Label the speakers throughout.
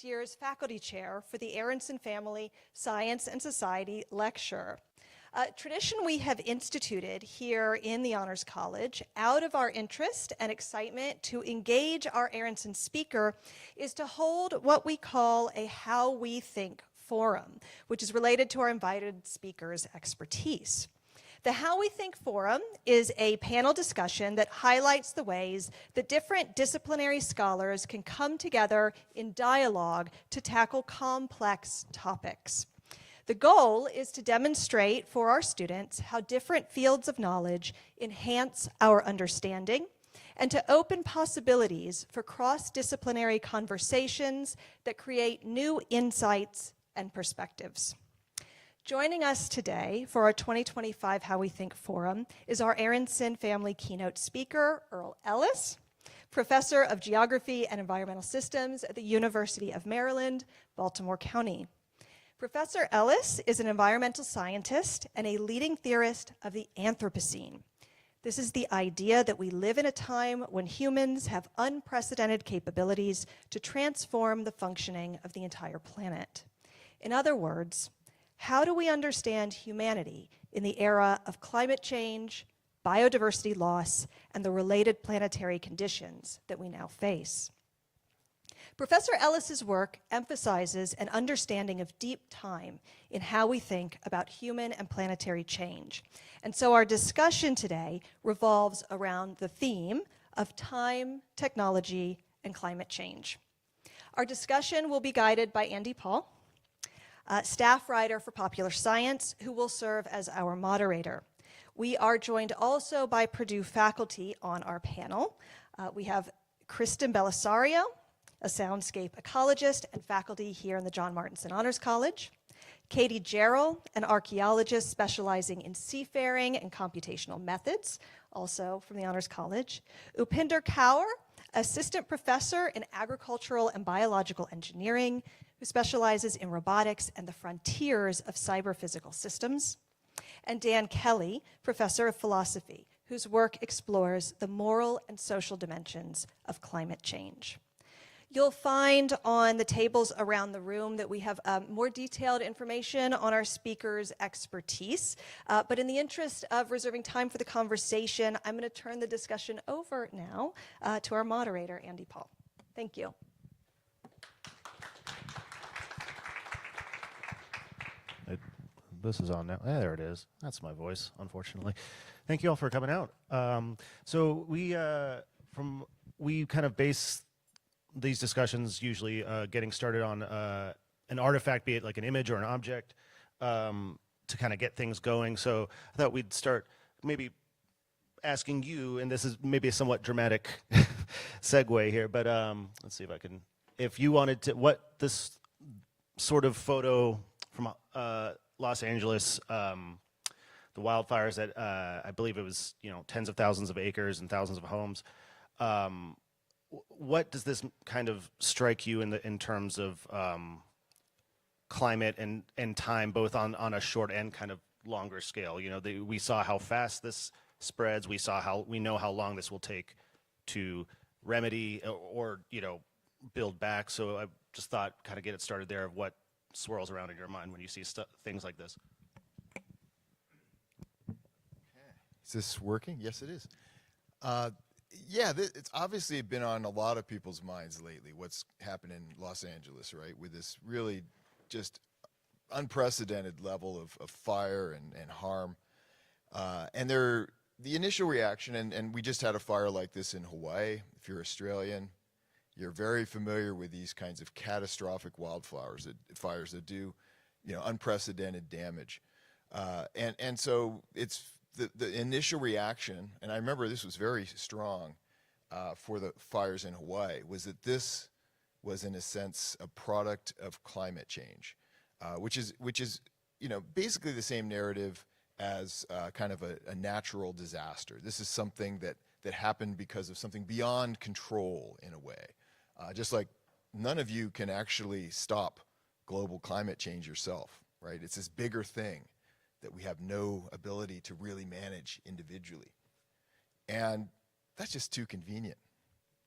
Speaker 1: this year's faculty chair for the Aronson Family Science and Society Lecture. A tradition we have instituted here in the Honors College out of our interest and excitement to engage our Aronson speaker is to hold what we call a How We Think forum, which is related to our invited speaker's expertise. The How We Think Forum is a panel discussion that highlights the ways that different disciplinary scholars can come together in dialogue to tackle complex topics. The goal is to demonstrate for our students how different fields of knowledge enhance our understanding and to open possibilities for cross-disciplinary conversations that create new insights and perspectives. Joining us today for our 2025 How We Think Forum is our Aronson Family keynote speaker, Earl Ellis, Professor of Geography and Environmental Systems at the University of Maryland, Baltimore County. Professor Ellis is an environmental scientist and a leading theorist of the Anthropocene. This is the idea that we live in a time when humans have unprecedented capabilities to transform the functioning of the entire planet. In other words, how do we understand humanity in the era of climate change, biodiversity loss, and the related planetary conditions that we now face? Professor Ellis's work emphasizes an understanding of deep time in how we think about human and planetary change. And so our discussion today revolves around the theme of time, technology, and climate change. Our discussion will be guided by Andy Paul, staff writer for Popular Science, who will serve as our moderator. We are joined also by Purdue faculty on our panel. We have Kristen Bellisario, a soundscape ecologist and faculty here in the John Martinson Honors College. Katie Jarrell, an archaeologist specializing in seafaring and computational methods, also from the Honors College. Upinder Kaur, assistant professor in agricultural and biological engineering, who specializes in robotics and the frontiers of cyber-physical systems. And Dan Kelly, professor of philosophy, whose work explores the moral and social dimensions of climate change. You'll find on the tables around the room that we have more detailed information on our speakers' expertise. But in the interest of reserving time for the conversation, I'm going to turn the discussion over now to our moderator, Andy Paul. Thank you.
Speaker 2: This is on now. There it is. That's my voice, unfortunately. Thank you all for coming out. So we kind of base these discussions usually getting started on an artifact, be it like an image or an object, to kind of get things going. So I thought we'd start maybe asking you, and this is maybe a somewhat dramatic segue here, but let's see if I can, if you wanted to, what this sort of photo from Los Angeles, the wildfires that I believe it was, tens of thousands of acres and thousands of homes. What does this kind of strike you in terms of climate and time, both on a short and kind of longer scale? We saw how fast this spreads. We know how long this will take to remedy or build back. So I just thought kind of get it started there of what swirls around in your mind when you see things like this.
Speaker 3: Okay. Is this working? Yes, it is. Yeah, it's obviously been on a lot of people's minds lately, what's happened in Los Angeles, right, with this really just unprecedented level of fire and harm. And the initial reaction, and we just had a fire like this in Hawaii. If you're Australian, you're very familiar with these kinds of catastrophic fires that do, unprecedented damage. And so it's the initial reaction, and I remember this was very strong for the fires in Hawaii, was that this was in a sense a product of climate change, which is basically the same narrative as kind of a natural disaster. This is something that happened because of something beyond control in a way. Just like none of you can actually stop global climate change yourself, right? It's this bigger thing that we have no ability to really manage individually. And that's just too convenient.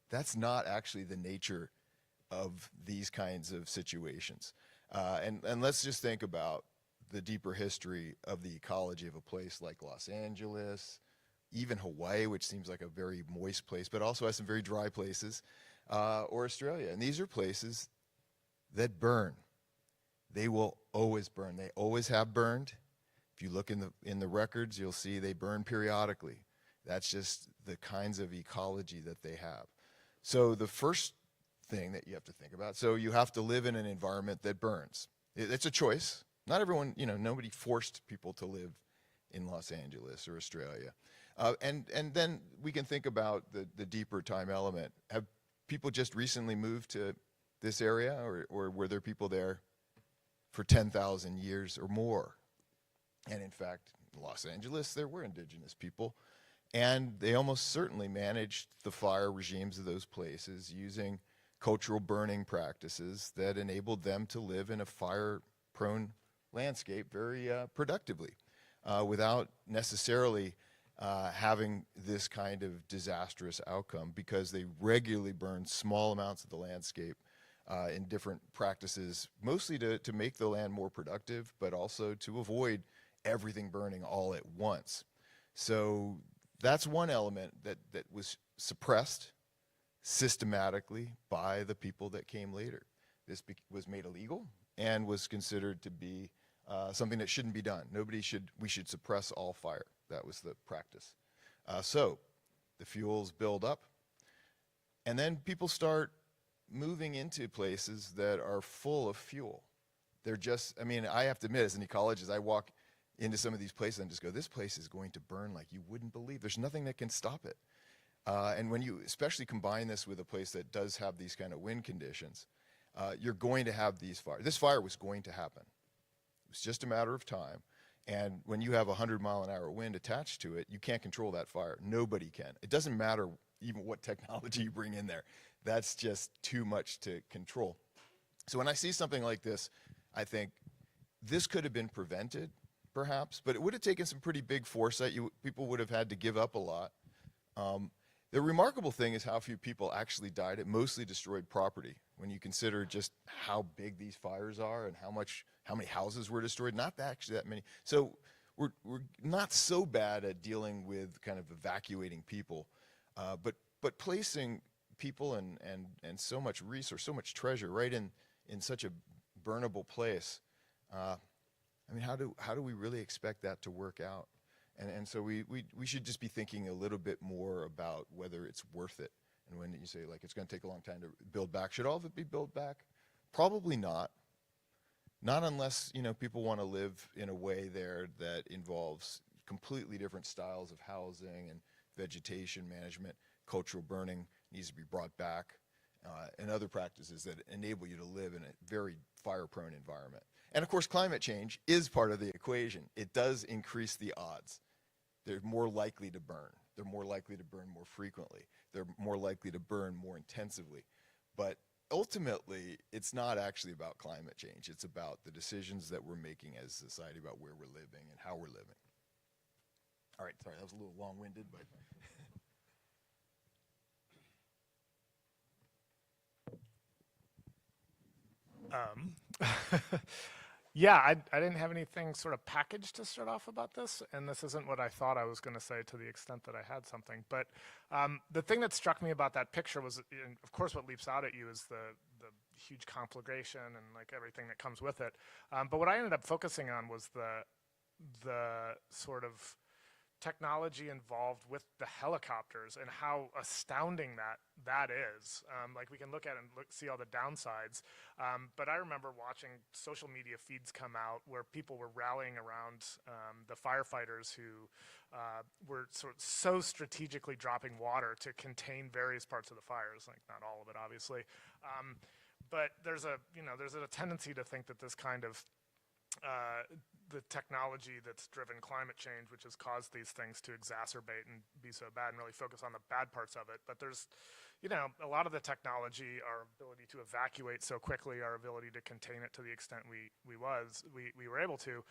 Speaker 3: That's not actually the nature of these kinds of situations. And let's just think about the deeper history of the ecology of a place like Los Angeles, even Hawaii, which seems like a very moist place, but also has some very dry places, or Australia. And these are places that burn. They will always burn. They always have burned. If you look in the records, you'll see they burn periodically. That's just the kinds of ecology that they have. So the first thing that you have to think about, so you have to live in an environment that burns. It's a choice. Not everyone, nobody forced people to live in Los Angeles or Australia. And then we can think about the deeper time element. Have people just recently moved to this area, or were there people there for 10,000 years or more? And in fact, in Los Angeles, there were indigenous people, and they almost certainly managed the fire regimes of those places using cultural burning practices that enabled them to live in a fire-prone landscape very productively, without necessarily having this kind of disastrous outcome, because they regularly burned small amounts of the landscape in different practices, mostly to make the land more productive, but also to avoid everything burning all at once. So that's one element that was suppressed systematically by the people that came later. This was made illegal and was considered to be something that shouldn't be done. We should suppress all fire. That was the practice. So the fuels build up, and then people start moving into places that are full of fuel. They're just, I have to admit, as an ecologist, I walk into some of these places and just go, this place is going to burn like you wouldn't believe. There's nothing that can stop it. And when you especially combine this with a place that does have these kind of wind conditions, you're going to have these fires. This fire was going to happen. It was just a matter of time. And when you have 100-mile-an-hour wind attached to it, you can't control that fire. Nobody can. It doesn't matter even what technology you bring in there. That's just too much to control. So when I see something like this, I think this could have been prevented, perhaps, but it would have taken some pretty big foresight. People would have had to give up a lot. The remarkable thing is how few people actually died. It mostly destroyed property. When you consider just how big these fires are and how many houses were destroyed, not actually that many. So we're not so bad at dealing with kind of evacuating people, but placing people and so much resource, so much treasure right in such a burnable place. How do we really expect that to work out? And so we should just be thinking a little bit more about whether it's worth it. And when you say, like, it's going to take a long time to build back, should all of it be built back? Probably not. Not unless, people want to live in a way there that involves completely different styles of housing and vegetation management. Cultural burning needs to be brought back, and other practices that enable you to live in a very fire-prone environment. And of course, climate change is part of the equation. It does increase the odds. They're more likely to burn. They're more likely to burn more frequently. They're more likely to burn more intensively. But ultimately, it's not actually about climate change. It's about the decisions that we're making as a society about where we're living and how we're living. All right, sorry, that was a little long-winded, but...
Speaker 4: Yeah, I didn't have anything sort of packaged to start off about this, and this isn't what I thought I was going to say to the extent that I had something. But the thing that struck me about that picture was, of course, what leaps out at you is the huge conflagration and like everything that comes with it. But what I ended up focusing on was the sort of technology involved with the helicopters and how astounding that is. Like we can look at it and see all the downsides, but I remember watching social media feeds come out where people were rallying around the firefighters who were so strategically dropping water to contain various parts of the fires, like not all of it obviously, but there's a tendency to think that this kind of the technology that's driven climate change, which has caused these things to exacerbate and be so bad, and really focus on the bad parts of it. But there's, a lot of the technology, our ability to evacuate so quickly, our ability to contain it to the extent we were able to,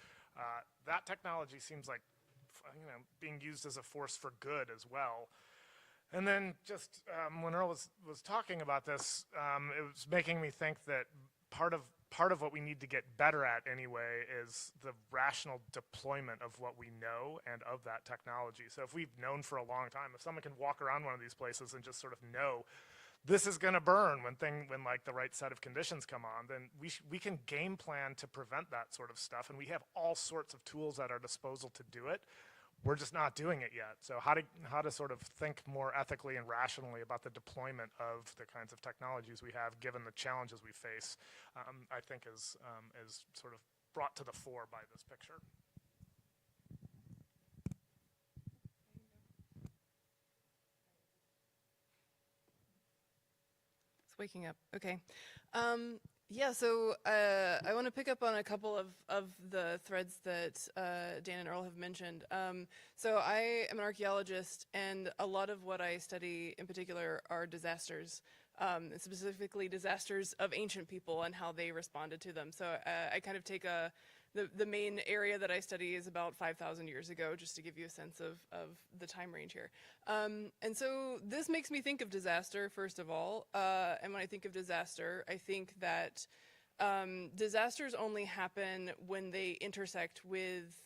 Speaker 4: that technology seems like, being used as a force for good as well. And then just when Earl was talking about this, it was making me think that part of what we need to get better at anyway is the rational deployment of what we know and of that technology. So if we've known for a long time, if someone can walk around one of these places and just sort of know this is going to burn when like the right set of conditions come on, then we can game plan to prevent that sort of stuff, and we have all sorts of tools at our disposal to do it. We're just not doing it yet. So how to sort of think more ethically and rationally about the deployment of the kinds of technologies we have, given the challenges we face, I think is sort of brought to the fore by this picture.
Speaker 5: It's waking up. Okay. Yeah, so I want to pick up on a couple of the threads that Dan and Earl have mentioned. So I am an archaeologist, and a lot of what I study in particular are disasters, specifically disasters of ancient people and how they responded to them. So I kind of take the main area that I study is about 5,000 years ago, just to give you a sense of the time range here. And so this makes me think of disaster, first of all. And when I think of disaster, I think that disasters only happen when they intersect with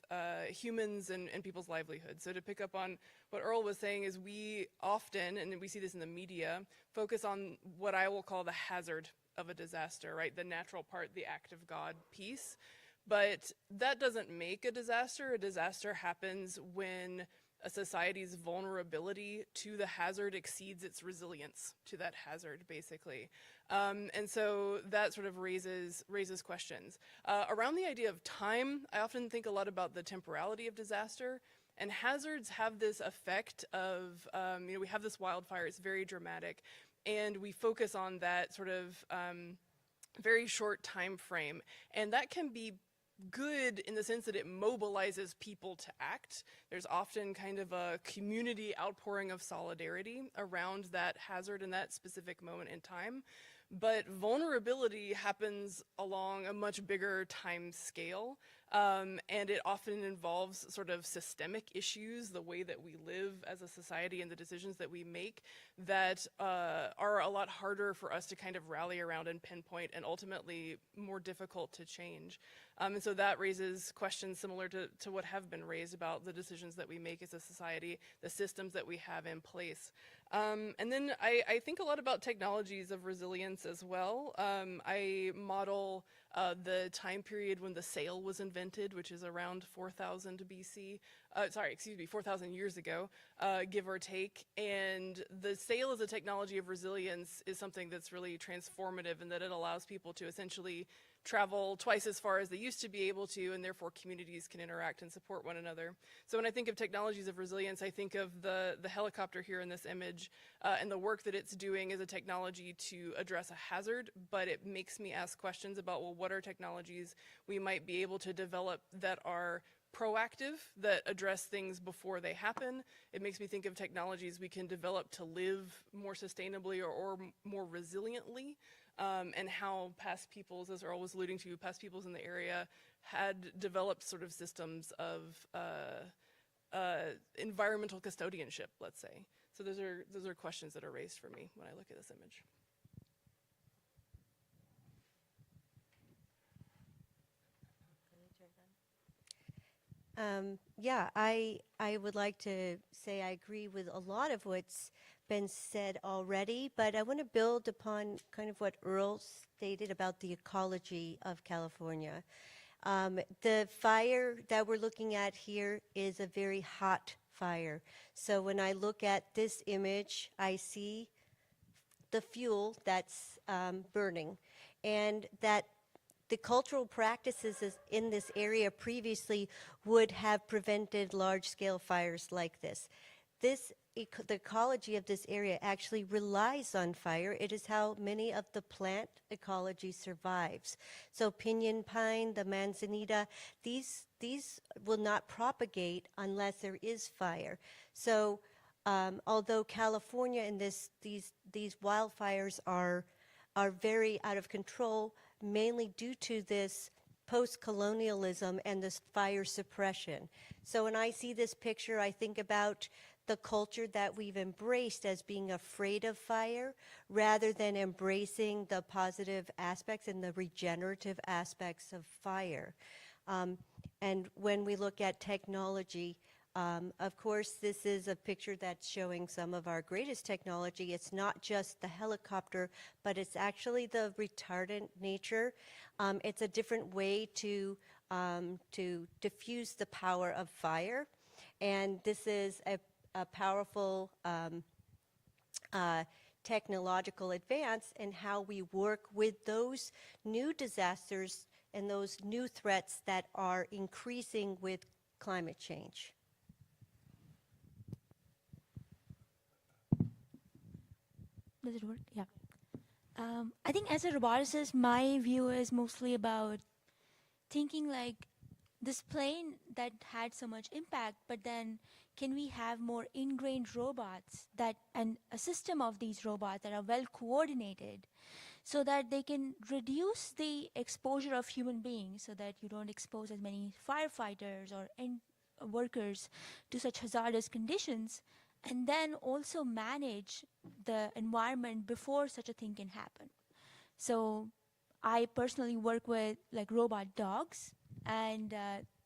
Speaker 5: humans and people's livelihoods. So to pick up on what Earl was saying is we often, and we see this in the media, focus on what I will call the hazard of a disaster, right? The natural part, the act of God piece. But that doesn't make a disaster. A disaster happens when a society's vulnerability to the hazard exceeds its resilience to that hazard, basically. And so that sort of raises questions. Around the idea of time, I often think a lot about the temporality of disaster. And hazards have this effect of, we have this wildfire, it's very dramatic, and we focus on that sort of very short time frame. And that can be good in the sense that it mobilizes people to act. There's often kind of a community outpouring of solidarity around that hazard in that specific moment in time. But vulnerability happens along a much bigger time scale, and it often involves sort of systemic issues, the way that we live as a society and the decisions that we make that are a lot harder for us to kind of rally around and pinpoint, and ultimately more difficult to change. And so that raises questions similar to what have been raised about the decisions that we make as a society, the systems that we have in place. And then I think a lot about technologies of resilience as well. I model the time period when the sail was invented, which is around 4,000 BC. 4,000 years ago, give or take. And the sail as a technology of resilience is something that's really transformative in that it allows people to essentially travel twice as far as they used to be able to, and therefore communities can interact and support one another. So when I think of technologies of resilience, I think of the helicopter here in this image and the work that it's doing as a technology to address a hazard, but it makes me ask questions about, well, what are technologies we might be able to develop that are proactive, that address things before they happen. It makes me think of technologies we can develop to live more sustainably or more resiliently, and how past peoples, as Earl was alluding to, past peoples in the area had developed sort of systems of environmental custodianship, let's say. So those are questions that are raised for me when I look at this image.
Speaker 6: Yeah, I would like to say I agree with a lot of what's been said already, but I want to build upon kind of what Earl stated about the ecology of California. The fire that we're looking at here is a very hot fire. So when I look at this image, I see the fuel that's burning, and that the cultural practices in this area previously would have prevented large-scale fires like this. The ecology of this area actually relies on fire. It is how many of the plant ecology survives. So pinyon pine, the manzanita, these will not propagate unless there is fire. So although California and these wildfires are very out of control, mainly due to this post-colonialism and this fire suppression. So when I see this picture, I think about the culture that we've embraced as being afraid of fire rather than embracing the positive aspects and the regenerative aspects of fire. And when we look at technology, of course, this is a picture that's showing some of our greatest technology. It's not just the helicopter, but it's actually the retardant nature. It's a different way to diffuse the power of fire. And this is a powerful technological advance in how we work with those new disasters and those new threats that are increasing with climate change.
Speaker 7: Does it work? Yeah. I think as a roboticist, my view is mostly about thinking like this plane that had so much impact, but then can we have more ingrained robots and a system of these robots that are well coordinated so that they can reduce the exposure of human beings so that you don't expose as many firefighters or workers to such hazardous conditions, and then also manage the environment before such a thing can happen. So I personally work with like robot dogs, and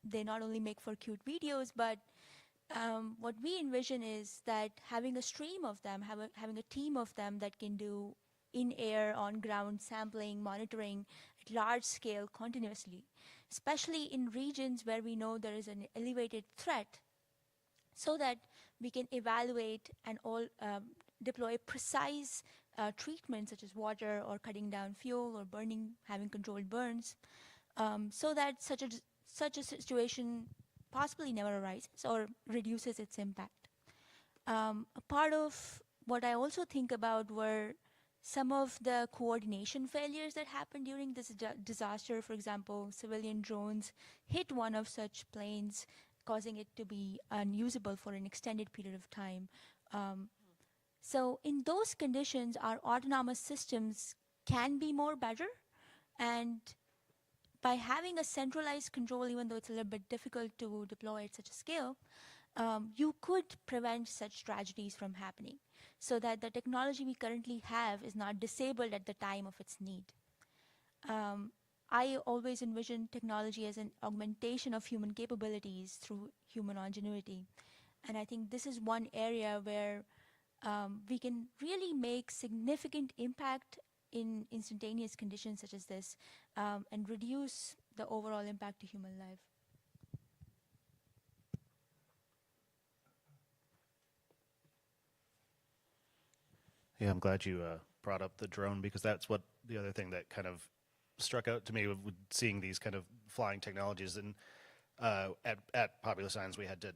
Speaker 7: they not only make for cute videos, but what we envision is that having a stream of them, having a team of them that can do in-air, on-ground sampling, monitoring at large scale continuously, especially in regions where we know there is an elevated threat, so that we can evaluate and deploy precise treatments such as water or cutting down fuel or burning, having controlled burns, so that such a situation possibly never arises or reduces its impact. A part of what I also think about were some of the coordination failures that happened during this disaster. For example, civilian drones hit one of such planes, causing it to be unusable for an extended period of time. So in those conditions, our autonomous systems can be more better, and by having a centralized control, even though it's a little bit difficult to deploy at such a scale, you could prevent such tragedies from happening, so that the technology we currently have is not disabled at the time of its need. I always envision technology as an augmentation of human capabilities through human ingenuity. And I think this is one area where we can really make significant impact in instantaneous conditions such as this, and reduce the overall impact to human life.
Speaker 2: Yeah, I'm glad you brought up the drone, because that's what the other thing that kind of struck out to me with seeing these kind of flying technologies. And at Popular Science, we had to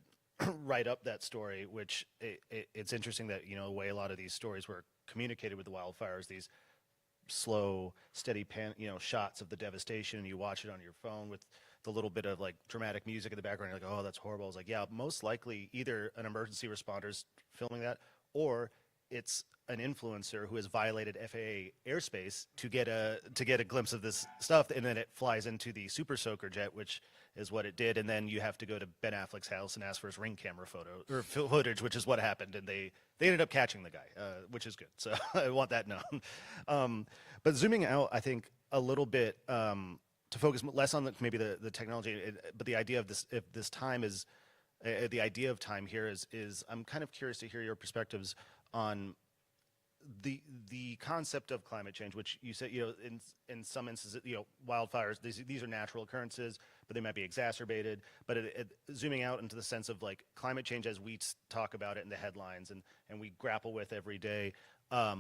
Speaker 2: write up that story, which it's interesting that, the way a lot of these stories were communicated with the wildfires, these slow, steady shots of the devastation. You watch it on your phone with the little bit of like dramatic music in the background. You're like, oh, that's horrible. It's like, yeah, most likely either an emergency responder's filming that, or it's an influencer who has violated FAA airspace to get a glimpse of this stuff, and then it flies into the Super Soaker jet, which is what it did. And then you have to go to Ben Affleck's house and ask for his Ring camera footage, which is what happened. And they ended up catching the guy, which is good. So I want that known. But zooming out, I think a little bit to focus less on maybe the technology, but the idea of this time is the idea of time here is I'm kind of curious to hear your perspectives on the concept of climate change, which you said, in some instances, wildfires, these are natural occurrences, but they might be exacerbated. But zooming out into the sense of like climate change as we talk about it in the headlines and we grapple with every day, how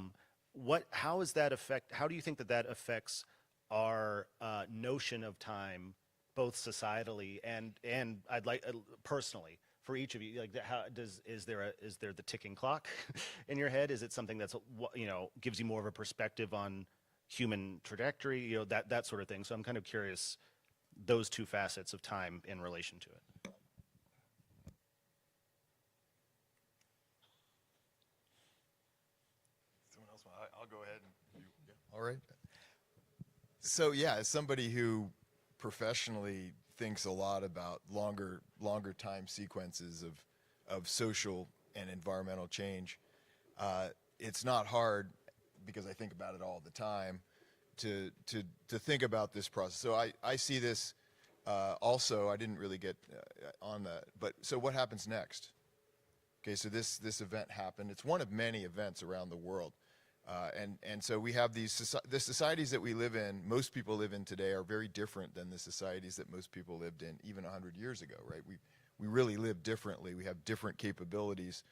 Speaker 2: do you think that affects our notion of time, both societally and I'd like personally? For each of you, like, is there the ticking clock in your head? Is it something that's gives you more of a perspective on human trajectory, that sort of thing? So I'm kind of curious those two facets of time in relation to it.
Speaker 3: Someone else? I'll go ahead. All right. So yeah, as somebody who professionally thinks a lot about longer time sequences of social and environmental change, it's not hard, because I think about it all the time, to think about this process. So I see this also. I didn't really get on that, but so what happens next? Okay, so this event happened. It's one of many events around the world, and so we have the societies that we live in. Most people live in today are very different than the societies that most people lived in even 100 years ago. Right? We really live differently. We have different capabilities,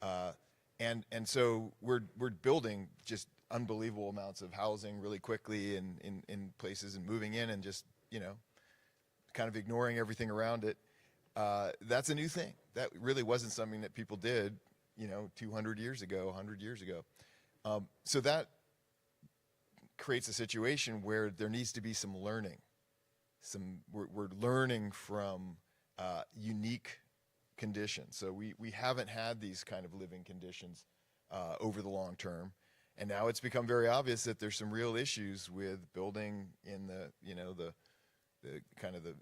Speaker 3: and so we're building just unbelievable amounts of housing really quickly in places, and moving in and just, kind of ignoring everything around it. That's a new thing. That really wasn't something that people did, 200 years ago, 100 years ago. So that creates a situation where there needs to be some learning. We're learning from unique conditions. So we haven't had these kind of living conditions over the long term. And now it's become very obvious that there's some real issues with building in the kind of the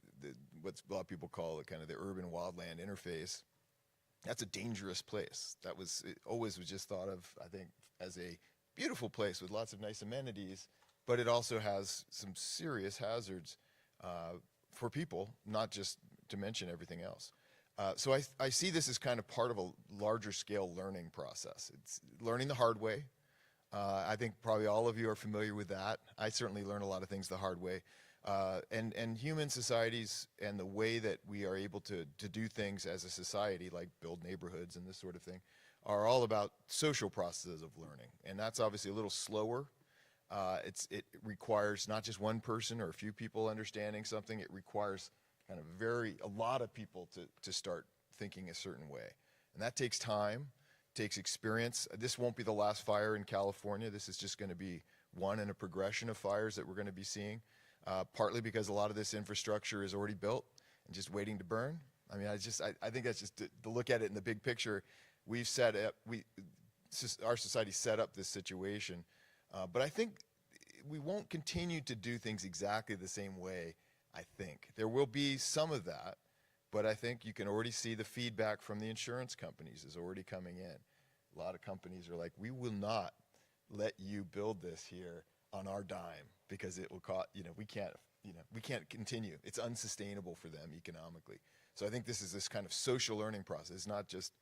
Speaker 3: what a lot of people call kind of the urban wildland interface. That's a dangerous place. It always was just thought of, I think, as a beautiful place with lots of nice amenities, but it also has some serious hazards for people, not just to mention everything else. So I see this as kind of part of a larger scale learning process. It's learning the hard way. I think probably all of you are familiar with that. I certainly learn a lot of things the hard way. And human societies and the way that we are able to do things as a society, like build neighborhoods and this sort of thing, are all about social processes of learning. And that's obviously a little slower. It requires not just one person or a few people understanding something. It requires kind of a lot of people to start thinking a certain way. And that takes time, takes experience. This won't be the last fire in California. This is just going to be one in a progression of fires that we're going to be seeing. Partly because a lot of this infrastructure is already built and just waiting to burn. I mean, I think that's just to look at it in the big picture. Our society set up this situation, but I think we won't continue to do things exactly the same way. I think there will be some of that, but I think you can already see the feedback from the insurance companies is already coming in. A lot of companies are like, we will not let you build this here on our dime, because it will cost, we can't continue. It's unsustainable for them economically. So I think this is this kind of social learning process. It's not just,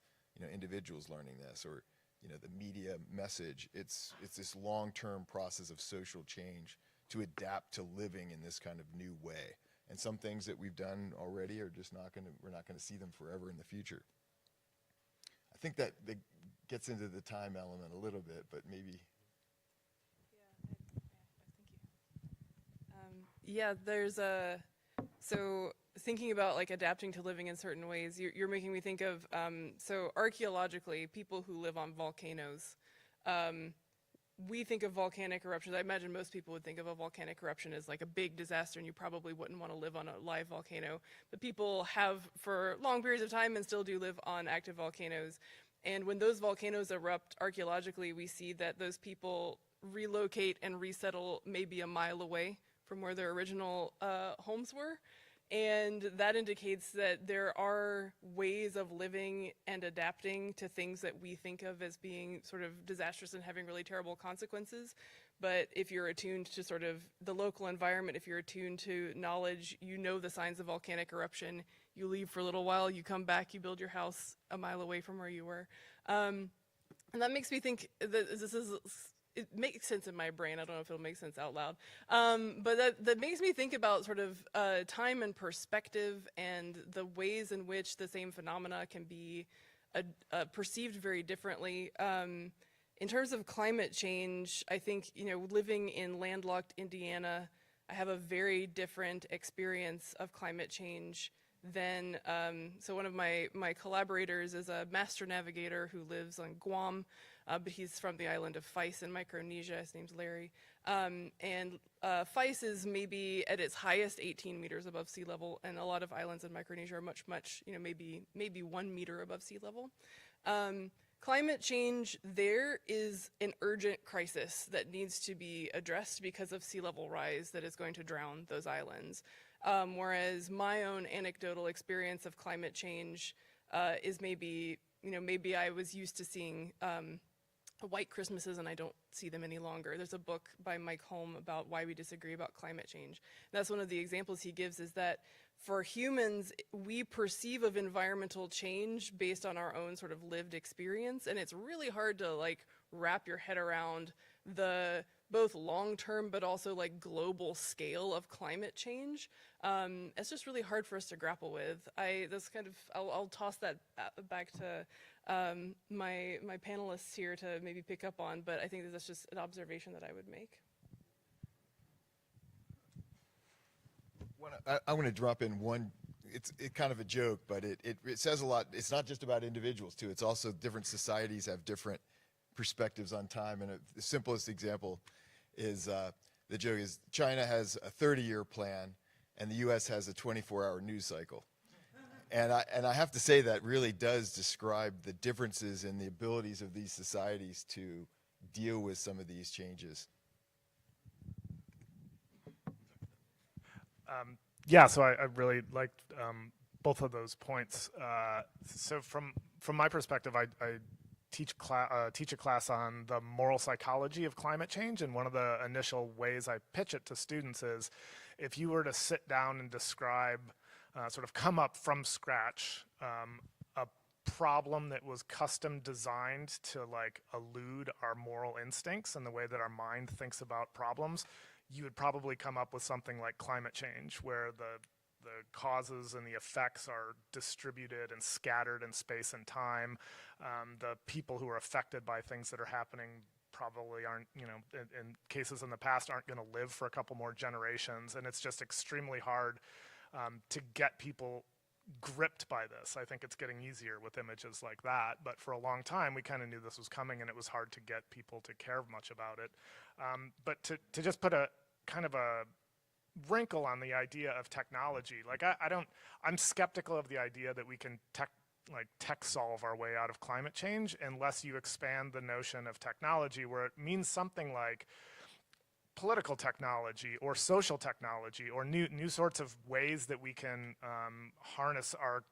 Speaker 3: individuals learning this or, the media message. It's this long-term process of social change to adapt to living in this kind of new way. And some things that we've done already are just we're not going to see them forever in the future. I think that gets into the time element a little bit, but maybe.
Speaker 5: Yeah, there's so thinking about like adapting to living in certain ways, you're making me think of, so archaeologically, people who live on volcanoes, we think of volcanic eruptions. I imagine most people would think of a volcanic eruption as like a big disaster, and you probably wouldn't want to live on a live volcano. But people have for long periods of time and still do live on active volcanoes. And when those volcanoes erupt archaeologically, we see that those people relocate and resettle maybe a mile away from where their original homes were. And that indicates that there are ways of living and adapting to things that we think of as being sort of disastrous and having really terrible consequences. But if you're attuned to sort of the local environment, if you're attuned to knowledge, the signs of volcanic eruption, you leave for a little while, you come back, you build your house a mile away from where you were. And that makes me think that it makes sense in my brain. I don't know if it'll make sense out loud. But that makes me think about sort of time and perspective and the ways in which the same phenomena can be perceived very differently. In terms of climate change, I think, living in landlocked Indiana, I have a very different experience of climate change than, so one of my collaborators is a master navigator who lives on Guam. But he's from the island of Feis in Micronesia. His name's Larry. And Feis is maybe at its highest 18 meters above sea level, and a lot of islands in Micronesia are much, maybe 1 meter above sea level. Climate change there is an urgent crisis that needs to be addressed because of sea level rise that is going to drown those islands. Whereas my own anecdotal experience of climate change is maybe maybe I was used to seeing white Christmases and I don't see them any longer. There's a book by Mike Holm about why we disagree about climate change. And that's one of the examples he gives, is that for humans, we perceive of environmental change based on our own sort of lived experience, and it's really hard to like wrap your head around the both long-term but also like global scale of climate change. It's just really hard for us to grapple with. I'll toss that back to my panelists here to maybe pick up on, but I think that's just an observation that I would make.
Speaker 3: I want to drop in one. It's kind of a joke, but it says a lot. It's not just about individuals too. It's also different societies have different perspectives on time. And the simplest example is the joke is China has a 30-year plan, and the U.S. has a 24-hour news cycle. And I have to say that really does describe the differences in the abilities of these societies to deal with some of these changes.
Speaker 4: Yeah, so I really liked both of those points. So from my perspective, I teach a class on the moral psychology of climate change, and one of the initial ways I pitch it to students is, if you were to sit down and describe, sort of come up from scratch, a problem that was custom designed to like elude our moral instincts and the way that our mind thinks about problems, you would probably come up with something like climate change, where the causes and the effects are distributed and scattered in space and time. The people who are affected by things that are happening probably aren't, in cases in the past, aren't going to live for a couple more generations. And it's just extremely hard to get people gripped by this. I think it's getting easier with images like that, but for a long time we kind of knew this was coming, and it was hard to get people to care much about it. But to just put a kind of a wrinkle on the idea of technology, like I'm skeptical of the idea that we can tech solve our way out of climate change unless you expand the notion of technology, where it means something like political technology or social technology or new sorts of ways that we can harness our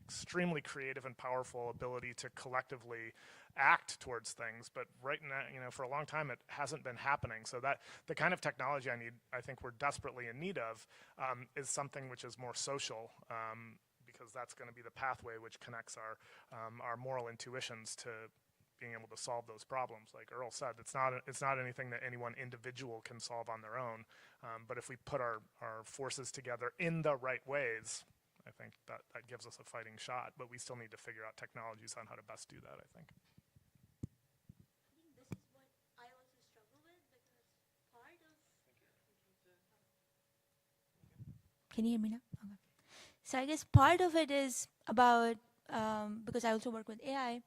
Speaker 4: extremely creative and powerful ability to collectively act towards things. But right now, for a long time, it hasn't been happening. So that the kind of technology I think we're desperately in need of, is something which is more social, because that's going to be the pathway which connects our moral intuitions to being able to solve those problems. Like Earl said, it's not anything that any one individual can solve on their own. But if we put our forces together in the right ways, I think that gives us a fighting shot. But we still need to figure out technologies on how to best do that, I think.
Speaker 7: This is what I also struggle with, because part of... Can you hear me now? Okay. So I guess part of it is about, because I also work with AI,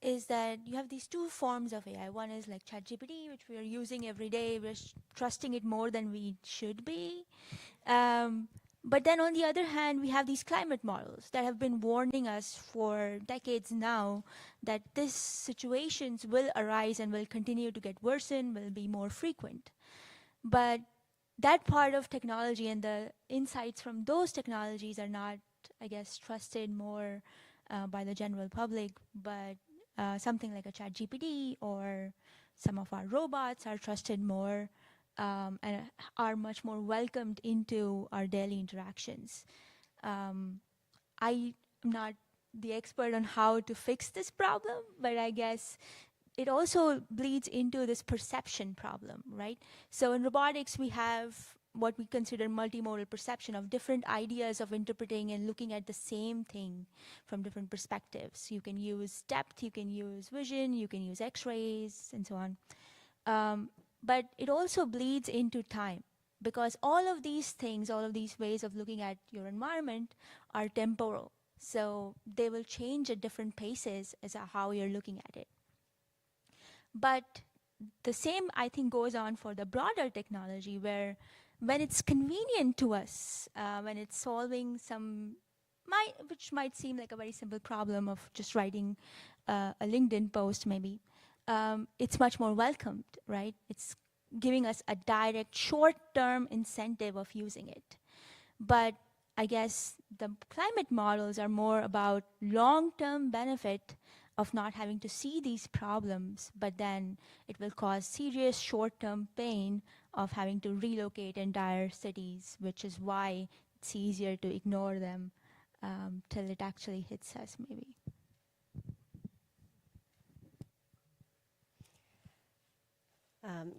Speaker 7: is that you have these two forms of AI. One is like ChatGPT, which we are using every day. We're trusting it more than we should be. But then on the other hand, we have these climate models that have been warning us for decades now that these situations will arise and will continue to get worse and will be more frequent. But that part of technology and the insights from those technologies are not, I guess, trusted more by the general public, but something like a ChatGPT or some of our robots are trusted more and are much more welcomed into our daily interactions. I am not the expert on how to fix this problem, but I guess it also bleeds into this perception problem, right? So in robotics, we have what we consider multimodal perception of different ideas of interpreting and looking at the same thing from different perspectives. You can use depth, you can use vision, you can use x-rays, and so on. But it also bleeds into time, because all of these things, all of these ways of looking at your environment are temporal. So they will change at different paces as how you're looking at it. But the same, I think, goes on for the broader technology, where when it's convenient to us, when it's solving which might seem like a very simple problem of just writing a LinkedIn post maybe, it's much more welcomed, right? It's giving us a direct short-term incentive of using it. But I guess the climate models are more about long-term benefit of not having to see these problems, but then it will cause serious short-term pain of having to relocate entire cities, which is why it's easier to ignore them till it actually hits us, maybe.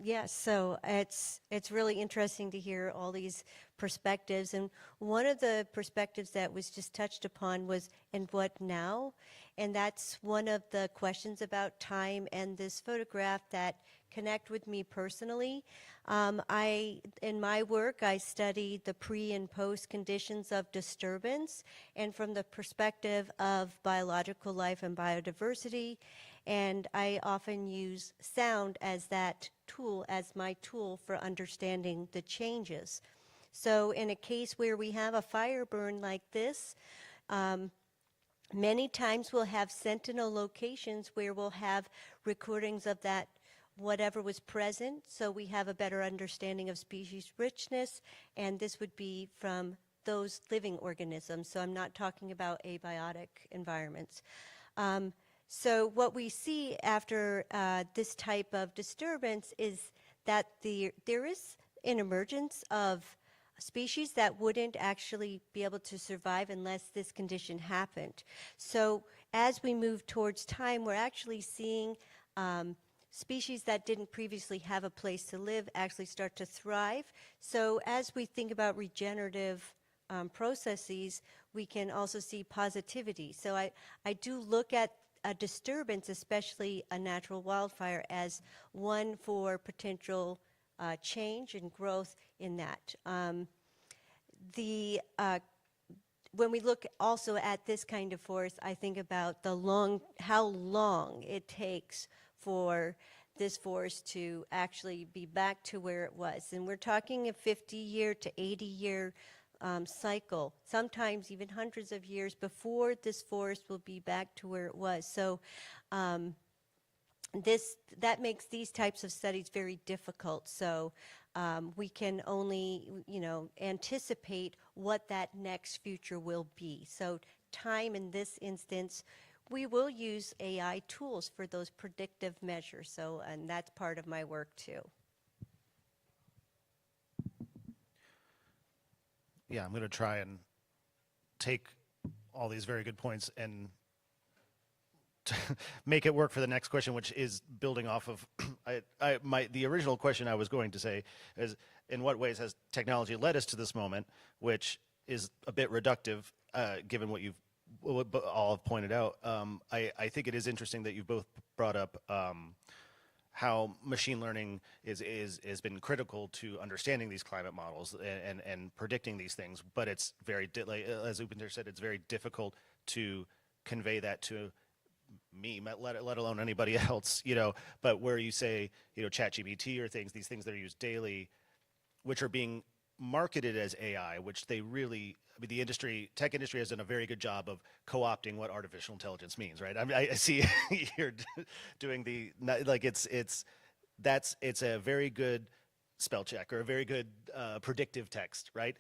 Speaker 6: Yes, so it's really interesting to hear all these perspectives, and one of the perspectives that was just touched upon was, and what now? And that's one of the questions about time and this photograph that connect with me personally. In my work, I studied the pre and post conditions of disturbance, and from the perspective of biological life and biodiversity. And I often use sound as that tool, as my tool for understanding the changes. So in a case where we have a fire burn like this, many times we'll have sentinel locations where we'll have recordings of that whatever was present, so we have a better understanding of species richness, and this would be from those living organisms, so I'm not talking about abiotic environments. So what we see after this type of disturbance is that there is an emergence of species that wouldn't actually be able to survive unless this condition happened. So as we move towards time, we're actually seeing species that didn't previously have a place to live actually start to thrive. So as we think about regenerative processes, we can also see positivity. So I do look at a disturbance, especially a natural wildfire, as one for potential change and growth in that. When we look also at this kind of forest, I think about how long it takes for this forest to actually be back to where it was. And we're talking a 50-year to 80-year cycle, sometimes even hundreds of years before this forest will be back to where it was. So that makes these types of studies very difficult. So we can only, anticipate what that next future will be. So time in this instance, we will use AI tools for those predictive measures. So, and that's part of my work too.
Speaker 2: Yeah, I'm going to try and take all these very good points and make it work for the next question, which is building off of the original question I was going to say is, in what ways has technology led us to this moment, which is a bit reductive given what you've all have pointed out. I think it is interesting that you've both brought up how machine learning has been critical to understanding these climate models and predicting these things, but it's very, as Upinder said, it's very difficult to convey that to me, let alone anybody else, but where you say, ChatGPT or these things that are used daily, which are being marketed as AI, which they really, the tech industry has done a very good job of co-opting what artificial intelligence means, right? I see you're doing it's a very good spell check or a very good predictive text, right?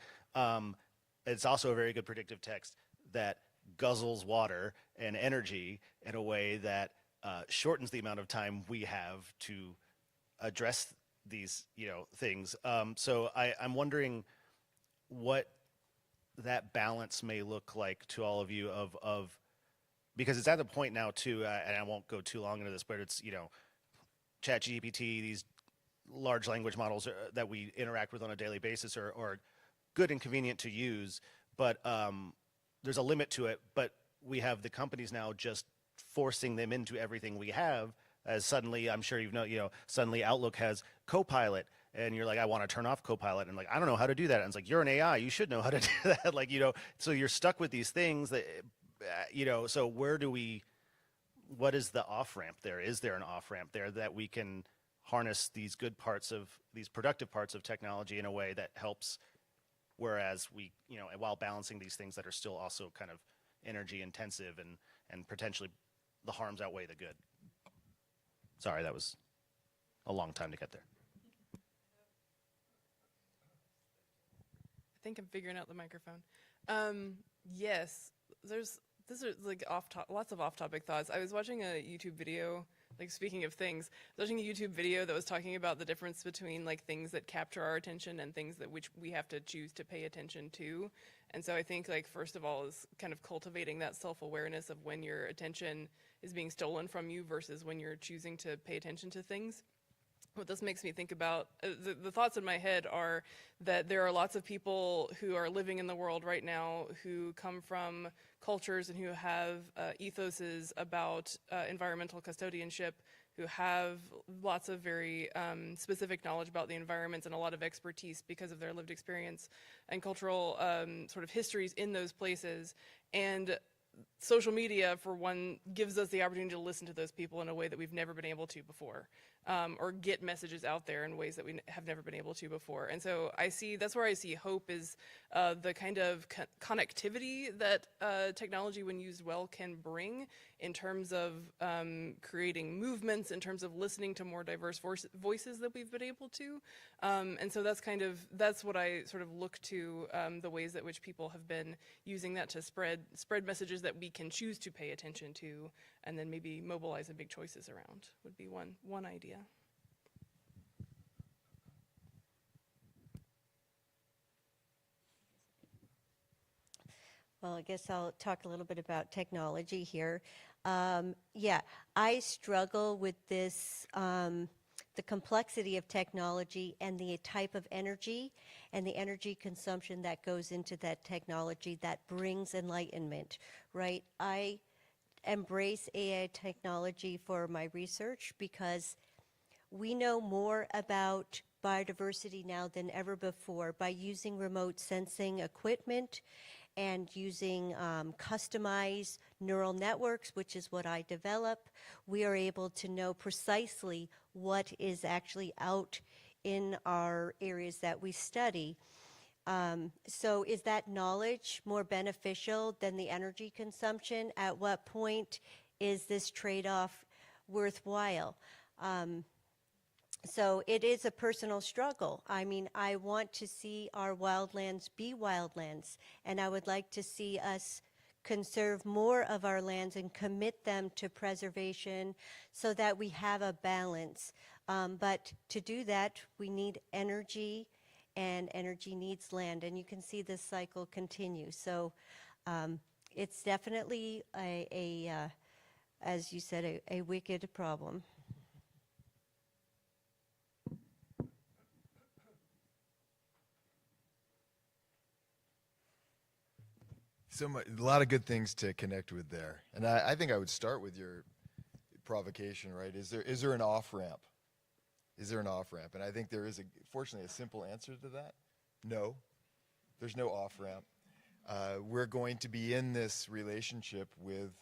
Speaker 2: It's also a very good predictive text that guzzles water and energy in a way that shortens the amount of time we have to address these things. So I'm wondering what that balance may look like to all of you of because it's at the point now too, and I won't go too long into this, but it's ChatGPT, these large language models that we interact with on a daily basis are good and convenient to use, but there's a limit to it. But we have the companies now just forcing them into everything we have. As suddenly, I'm sure suddenly Outlook has Copilot, and you're like, I want to turn off Copilot, and like, I don't know how to do that. And it's like, you're an AI, you should know how to do that. So you're stuck with these things that, so what is the off-ramp there? Is there an off-ramp there that we can harness these productive parts of technology in a way that helps, whereas we, while balancing these things that are still also kind of energy intensive and potentially the harms outweigh the good? Sorry, that was a long time to get there.
Speaker 5: I think I'm figuring out the microphone. Yes, there's this is like lots of off-topic thoughts. I was watching a YouTube video, like speaking of things, I was watching a YouTube video that was talking about the difference between like things that capture our attention and things that which we have to choose to pay attention to. And so I think like first of all is kind of cultivating that self-awareness of when your attention is being stolen from you versus when you're choosing to pay attention to things. What this makes me think about, the thoughts in my head are that there are lots of people who are living in the world right now who come from cultures and who have ethoses about environmental custodianship, who have lots of very specific knowledge about the environments and a lot of expertise because of their lived experience and cultural sort of histories in those places. And social media, for one, gives us the opportunity to listen to those people in a way that we've never been able to before, or get messages out there in ways that we have never been able to before. And so that's where I see hope is the kind of connectivity that technology, when used well, can bring in terms of creating movements, in terms of listening to more diverse voices that we've been able to. And so that's what I sort of look to, the ways that which people have been using that to spread messages that we can choose to pay attention to, and then maybe mobilize and make choices around would be one idea.
Speaker 6: Well, I guess I'll talk a little bit about technology here. Yeah, I struggle with this, the complexity of technology and the type of energy and the energy consumption that goes into that technology that brings enlightenment, right? I embrace AI technology for my research because we know more about biodiversity now than ever before by using remote sensing equipment and using customized neural networks, which is what I develop. We are able to know precisely what is actually out in our areas that we study. So is that knowledge more beneficial than the energy consumption? At what point is this trade-off worthwhile? So it is a personal struggle. I mean, I want to see our wildlands be wildlands, and I would like to see us conserve more of our lands and commit them to preservation so that we have a balance. But to do that, we need energy, and energy needs land, and you can see this cycle continue. So it's definitely as you said, a wicked problem.
Speaker 3: A lot of good things to connect with there. And I think I would start with your provocation, right? Is there an off-ramp? Is there an off-ramp? And I think there is, fortunately, a simple answer to that. No, there's no off-ramp. We're going to be in this relationship with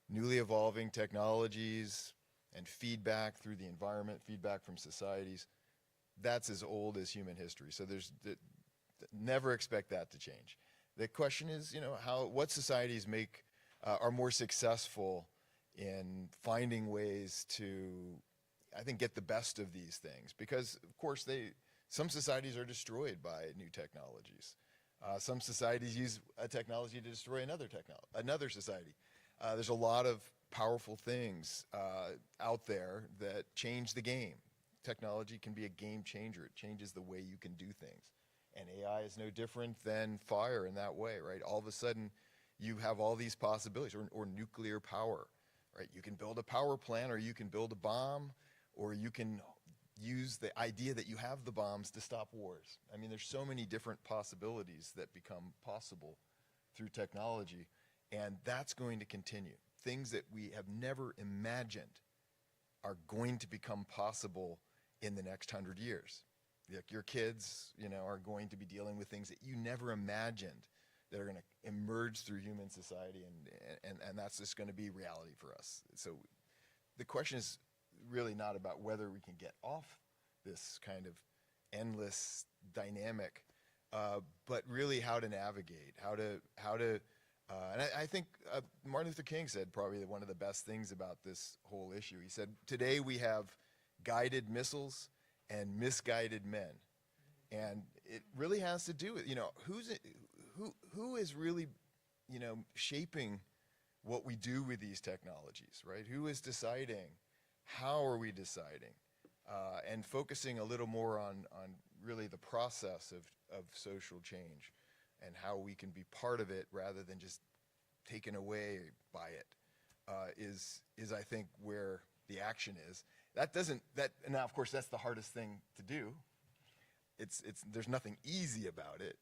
Speaker 3: newly evolving technologies and feedback through the environment, feedback from societies. That's as old as human history. So never expect that to change. The question is, what societies are more successful in finding ways to, I think, get the best of these things. Because, of course, some societies are destroyed by new technologies. Some societies use a technology to destroy another society. There's a lot of powerful things out there that change the game. Technology can be a game changer. It changes the way you can do things. And AI is no different than fire in that way, right? All of a sudden, you have all these possibilities, or nuclear power, right? You can build a power plant, or you can build a bomb, or you can use the idea that you have the bombs to stop wars. I mean, there's so many different possibilities that become possible through technology, and that's going to continue. Things that we have never imagined are going to become possible in the next 100 years. Your kids, are going to be dealing with things that you never imagined that are going to emerge through human society, and that's just going to be reality for us. So the question is really not about whether we can get off this kind of endless dynamic, but really how to navigate, how to and I think Martin Luther King said probably one of the best things about this whole issue. He said, today we have guided missiles and misguided men. And it really has to do with, who is really, shaping what we do with these technologies, right? Who is deciding? How are we deciding? And focusing a little more on really the process of social change and how we can be part of it rather than just taken away by it is I think where the action is. Now of course that's the hardest thing to do. There's nothing easy about it,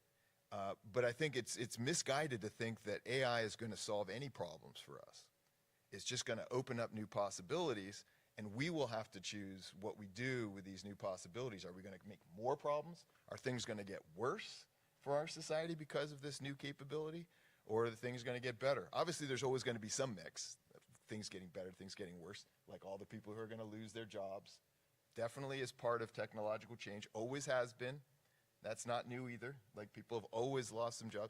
Speaker 3: but I think it's misguided to think that AI is going to solve any problems for us. It's just going to open up new possibilities, and we will have to choose what we do with these new possibilities. Are we going to make more problems? Are things going to get worse for our society because of this new capability? Or are the things going to get better? Obviously, there's always going to be some mix, things getting better, things getting worse, like all the people who are going to lose their jobs. Definitely is part of technological change, always has been. That's not new either. Like, people have always lost some jobs.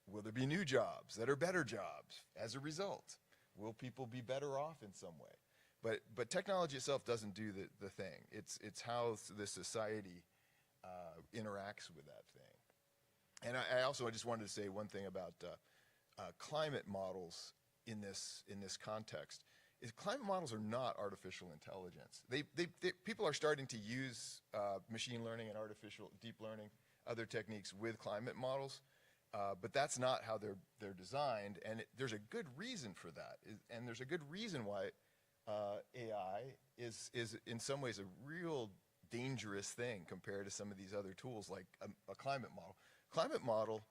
Speaker 3: Will there be new jobs that are better jobs as a result? Will people be better off in some way? But technology itself doesn't do the thing. It's how the society interacts with that thing. And I also just wanted to say one thing about climate models in this context. Is climate models are not artificial intelligence. People are starting to use machine learning and artificial deep learning, other techniques with climate models, but that's not how they're designed. And there's a good reason for that, and there's a good reason why AI is in some ways a real dangerous thing compared to some of these other tools like a climate model. Climate model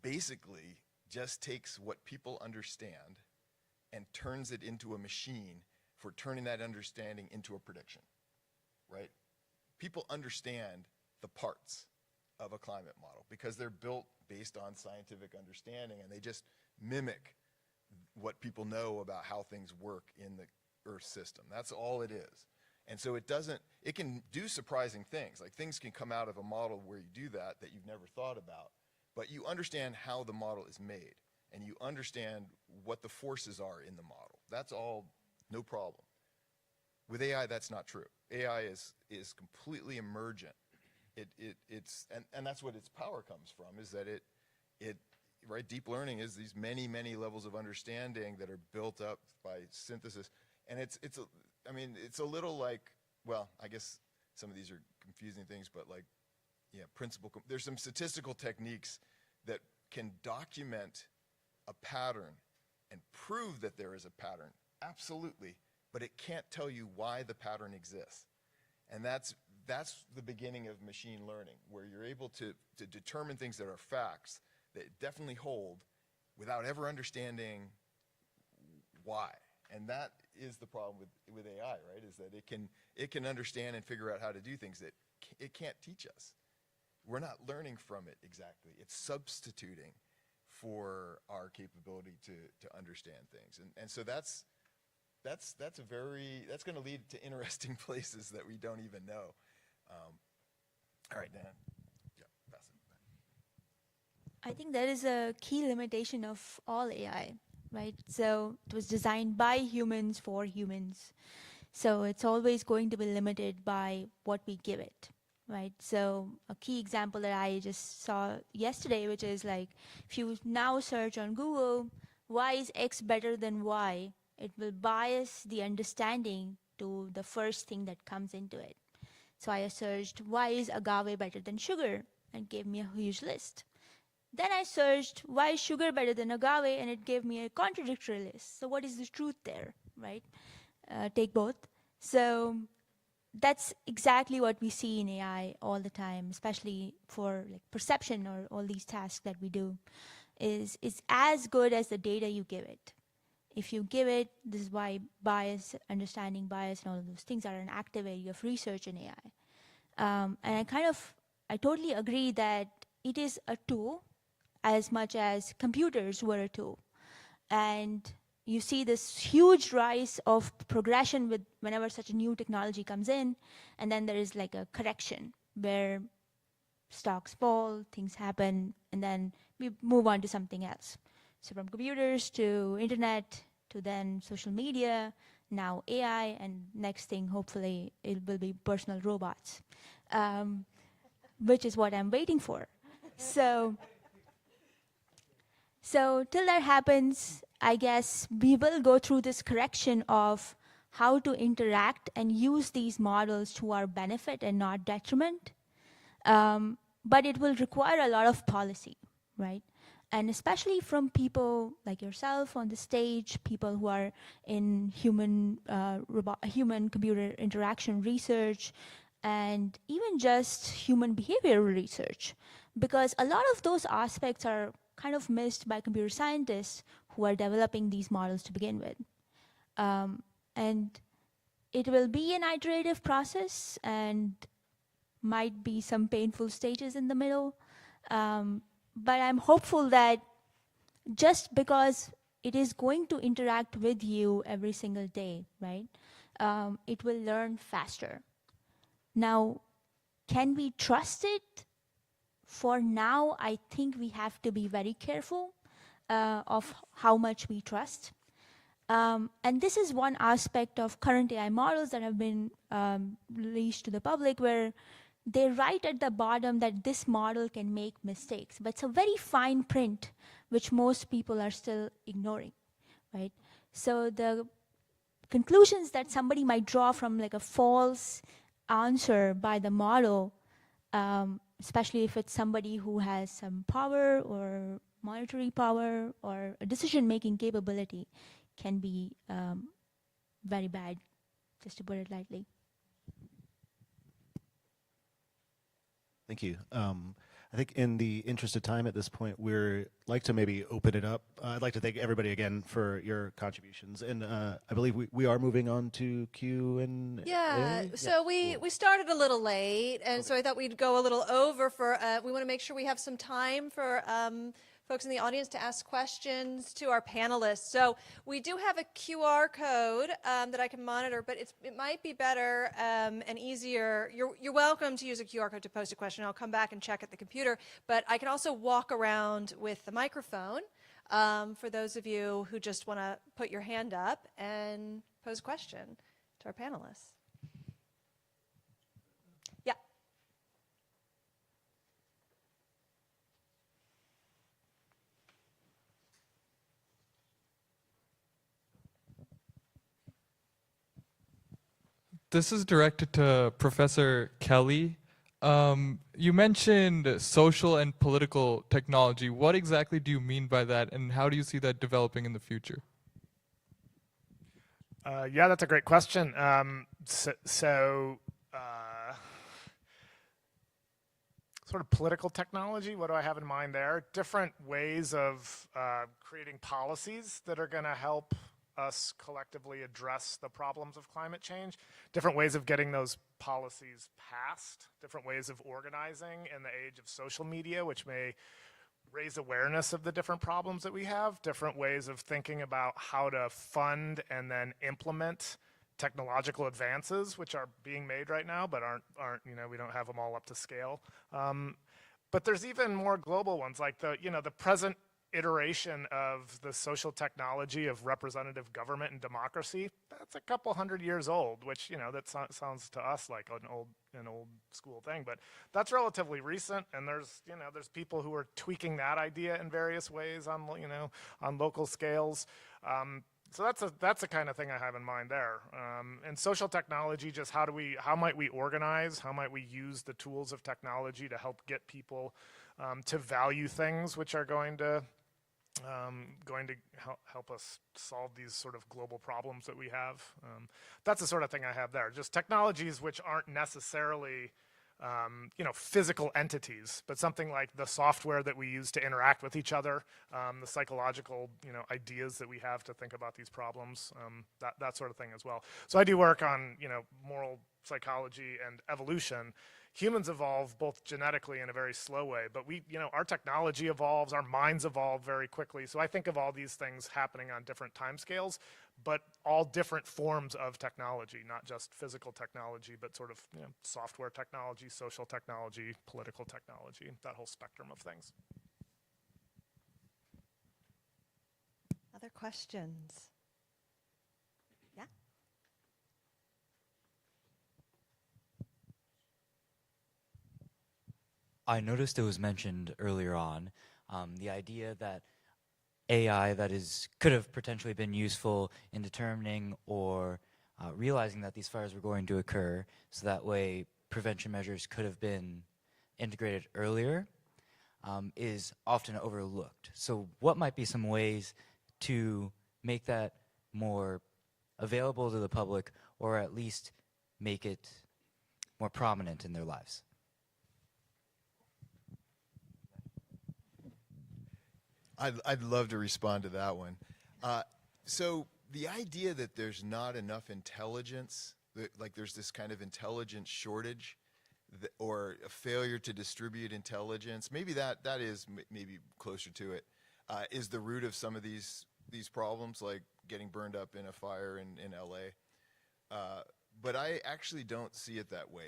Speaker 3: basically just takes what people understand and turns it into a machine for turning that understanding into a prediction, right? People understand the parts of a climate model because they're built based on scientific understanding, and they just mimic what people know about how things work in the Earth system. That's all it is. And so it can do surprising things. Like, things can come out of a model where you do that you've never thought about, but you understand how the model is made, and you understand what the forces are in the model. That's all, no problem. With AI, that's not true. AI is completely emergent. And that's what its power comes from, is that right, deep learning is these many, many levels of understanding that are built up by synthesis. And it's a little like, well, I guess some of these are confusing things, but like, yeah, there's some statistical techniques that can document a pattern and prove that there is a pattern, absolutely, but it can't tell you why the pattern exists. And that's the beginning of machine learning, where you're able to determine things that are facts that definitely hold without ever understanding why. And that is the problem with AI, right? Is that it can understand and figure out how to do things that it can't teach us. We're not learning from it exactly. It's substituting for our capability to understand things. And so that's going to lead to interesting places that we don't even know. All right, Dan. Yeah, pass it.
Speaker 7: I think that is a key limitation of all AI, right? So it was designed by humans for humans. So it's always going to be limited by what we give it, right? So a key example that I just saw yesterday, which is like, if you now search on Google, why is X better than Y? It will bias the understanding to the first thing that comes into it. So I searched, why is agave better than sugar? And it gave me a huge list. Then I searched, why is sugar better than agave? And it gave me a contradictory list. So what is the truth there, right? Take both. So that's exactly what we see in AI all the time, especially for like perception or all these tasks that we do, is as good as the data you give it. If you give it, this is why bias, understanding bias, and all of those things are an active area of research in AI. And I totally agree that it is a tool as much as computers were a tool. And you see this huge rise of progression with whenever such a new technology comes in, and then there is like a correction where stocks fall, things happen, and then we move on to something else. So from computers to internet to then social media, now AI, and next thing, hopefully, it will be personal robots, which is what I'm waiting for. So till that happens, I guess we will go through this correction of how to interact and use these models to our benefit and not detriment. But it will require a lot of policy, right? And especially from people like yourself on the stage, people who are in human-computer interaction research, and even just human behavioral research. Because a lot of those aspects are kind of missed by computer scientists who are developing these models to begin with. And it will be an iterative process and might be some painful stages in the middle. But I'm hopeful that just because it is going to interact with you every single day, right? It will learn faster. Now, can we trust it? For now, I think we have to be very careful of how much we trust. And this is one aspect of current AI models that have been released to the public, where they write at the bottom that this model can make mistakes. But it's a very fine print, which most people are still ignoring, right? So the conclusions that somebody might draw from like a false answer by the model, especially if it's somebody who has some power or monetary power or a decision-making capability, can be very bad, just to put it lightly.
Speaker 2: Thank you. I think in the interest of time at this point, we'd like to maybe open it up. I'd like to thank everybody again for your contributions. And I believe we are moving on to Q&A.
Speaker 1: Yeah, so we started a little late, and so I thought we'd go a little over for, we want to make sure we have some time for folks in the audience to ask questions to our panelists. So we do have a QR code that I can monitor, but it might be better and easier. You're welcome to use a QR code to post a question. I'll come back and check at the computer, but I can also walk around with the microphone for those of you who just want to put your hand up and pose a question to our panelists. Yeah.
Speaker 8: This is directed to Professor Kelly. You mentioned social and political technology. What exactly do you mean by that, and how do you see that developing in the future?
Speaker 4: Yeah, that's a great question. Sort of political technology, what do I have in mind there? Different ways of creating policies that are going to help us collectively address the problems of climate change, different ways of getting those policies passed, different ways of organizing in the age of social media, which may raise awareness of the different problems that we have, different ways of thinking about how to fund and then implement technological advances, which are being made right now, but aren't we don't have them all up to scale. But there's even more global ones, like the present iteration of the social technology of representative government and democracy. That's a couple hundred years old, which that sounds to us like an old school thing, but that's relatively recent. And there's people who are tweaking that idea in various ways on on local scales. So that's the kind of thing I have in mind there. And social technology, just how might we organize? How might we use the tools of technology to help get people to value things which are going to help us solve these sort of global problems that we have. That's the sort of thing I have there. Just technologies which aren't necessarily physical entities, but something like the software that we use to interact with each other, the psychological ideas that we have to think about these problems, that sort of thing as well. So I do work on moral psychology and evolution. Humans evolve both genetically in a very slow way, but our technology evolves, our minds evolve very quickly. So I think of all these things happening on different timescales, but all different forms of technology, not just physical technology, but sort of software technology, social technology, political technology, that whole spectrum of things.
Speaker 1: Other questions? Yeah.
Speaker 9: I noticed it was mentioned earlier on, the idea that AI that could have potentially been useful in determining or realizing that these fires were going to occur, so that way prevention measures could have been integrated earlier, is often overlooked. So what might be some ways to make that more available to the public, or at least make it more prominent in their lives?
Speaker 3: I'd love to respond to that one. So the idea that there's not enough intelligence, that, like there's this kind of intelligence shortage, or a failure to distribute intelligence, maybe that is maybe closer to it, is the root of some of these problems, like getting burned up in a fire in LA. But I actually don't see it that way.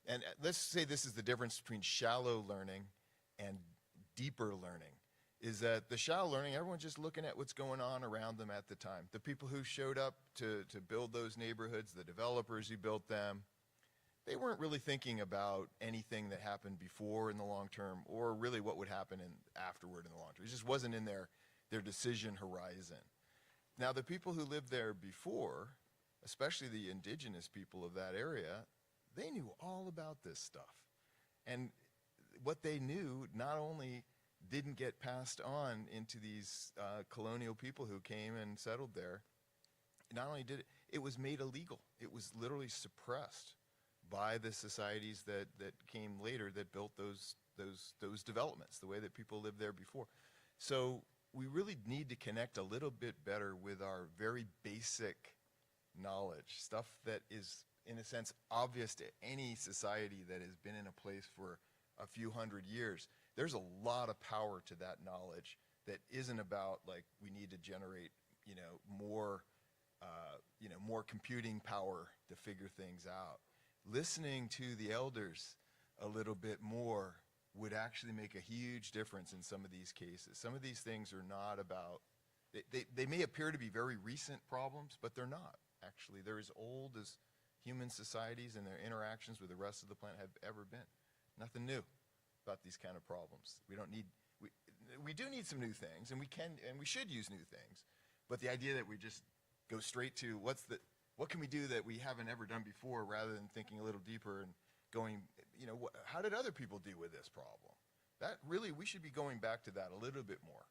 Speaker 3: And let's say this is the difference between shallow learning and deeper learning, is that the shallow learning, everyone's just looking at what's going on around them at the time. The people who showed up to build those neighborhoods, the developers who built them, they weren't really thinking about anything that happened before in the long term, or really what would happen afterward in the long term. It just wasn't in their decision horizon. Now, the people who lived there before, especially the indigenous people of that area, they knew all about this stuff. And what they knew not only didn't get passed on into these colonial people who came and settled there, not only did it was made illegal. It was literally suppressed by the societies that came later that built those developments, the way that people lived there before. So we really need to connect a little bit better with our very basic knowledge, stuff that is, in a sense, obvious to any society that has been in a place for a few hundred years. There's a lot of power to that knowledge that isn't about, like, we need to generate, more computing power to figure things out. Listening to the elders a little bit more would actually make a huge difference in some of these cases. Some of these things are not about, they may appear to be very recent problems, but they're not, actually. They're as old as human societies and their interactions with the rest of the planet have ever been. Nothing new about these kind of problems. We do need some new things, and we should use new things, but the idea that we just go straight to what can we do that we haven't ever done before, rather than thinking a little deeper and going, how did other people deal with this problem? That really, we should be going back to that a little bit more.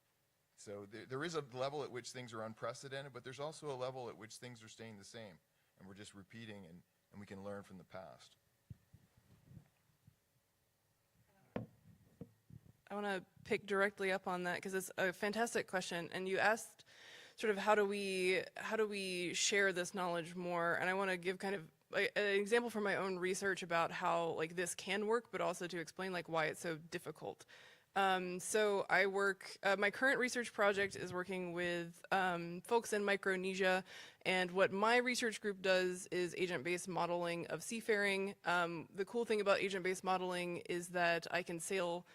Speaker 3: So there is a level at which things are unprecedented, but there's also a level at which things are staying the same, and we're just repeating, and we can learn from the past.
Speaker 5: I want to pick directly up on that because it's a fantastic question, and you asked sort of how do we share this knowledge more, and I want to give kind of an example from my own research about how this can work, but also to explain why it's so difficult. So I work, my current research project is working with folks in Micronesia, and what my research group does is agent-based modeling of seafaring. The cool thing about agent-based modeling is that I can sail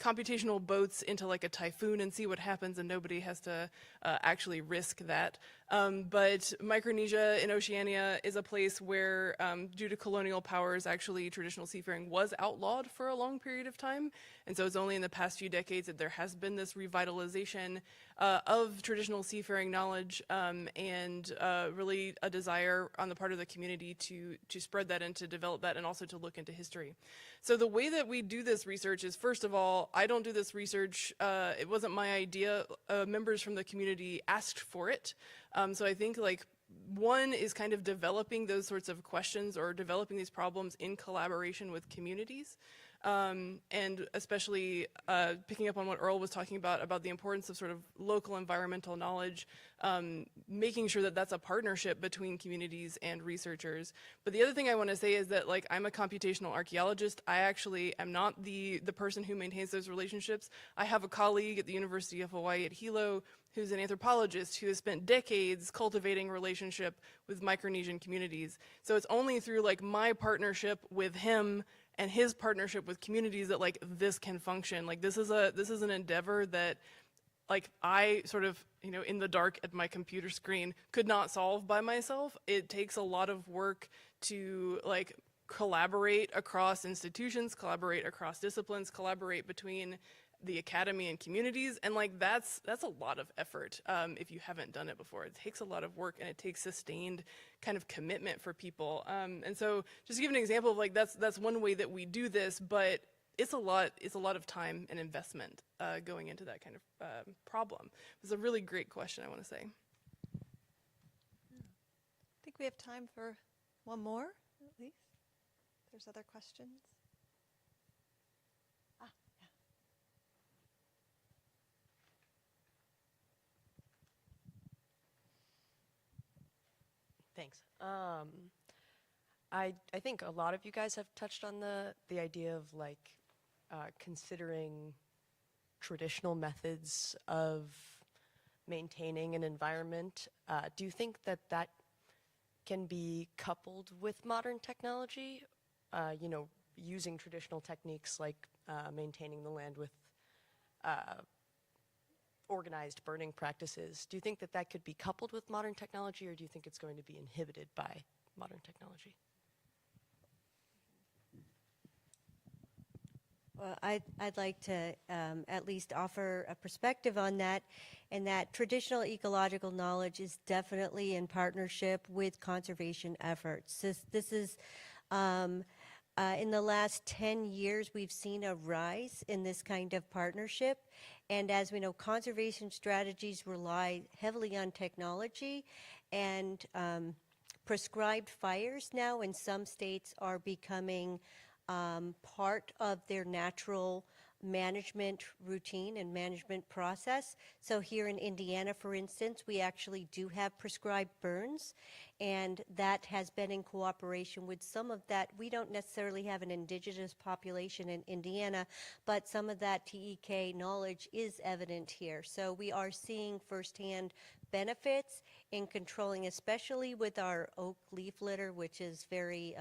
Speaker 5: computational boats into a typhoon and see what happens, and nobody has to actually risk that. But Micronesia in Oceania is a place where, due to colonial powers, actually traditional seafaring was outlawed for a long period of time. And so it's only in the past few decades that there has been this revitalization of traditional seafaring knowledge, and really a desire on the part of the community to spread that and to develop that, and also to look into history. So the way that we do this research is, first of all, I don't do this research, it wasn't my idea, members from the community asked for it. So I think one is kind of developing those sorts of questions or developing these problems in collaboration with communities. And especially picking up on what Earl was talking about the importance of sort of local environmental knowledge, making sure that that's a partnership between communities and researchers. But the other thing I want to say is that I'm a computational archaeologist. I actually am not the person who maintains those relationships. I have a colleague at the University of Hawaii at Hilo who's an anthropologist who has spent decades cultivating relationship with Micronesian communities. So it's only through my partnership with him and his partnership with communities that this can function. This is an endeavor that I sort of, in the dark at my computer screen could not solve by myself. It takes a lot of work to collaborate across institutions, collaborate across disciplines, collaborate between the academy and communities, and like that's a lot of effort if you haven't done it before. It takes a lot of work and it takes sustained kind of commitment for people. And so just to give an example of like that's one way that we do this, but it's a lot of time and investment going into that kind of problem. It's a really great question, I want to say.
Speaker 1: I think we have time for one more, at least. If there's other questions. Yeah.
Speaker 10: Thanks. I think a lot of you guys have touched on the idea of like considering traditional methods of maintaining an environment. Do you think that that can be coupled with modern technology? You know, using traditional techniques like maintaining the land with organized burning practices. Do you think that that could be coupled with modern technology, or do you think it's going to be inhibited by modern technology?
Speaker 6: Well, I'd like to at least offer a perspective on that, and that traditional ecological knowledge is definitely in partnership with conservation efforts. This is, in the last 10 years, we've seen a rise in this kind of partnership. And as we know, conservation strategies rely heavily on technology, and prescribed fires now in some states are becoming part of their natural management routine and management process. So here in Indiana, for instance, we actually do have prescribed burns, and that has been in cooperation with some of that. We don't necessarily have an indigenous population in Indiana, but some of that TEK knowledge is evident here. So we are seeing firsthand benefits in controlling, especially with our oak leaf litter, which is very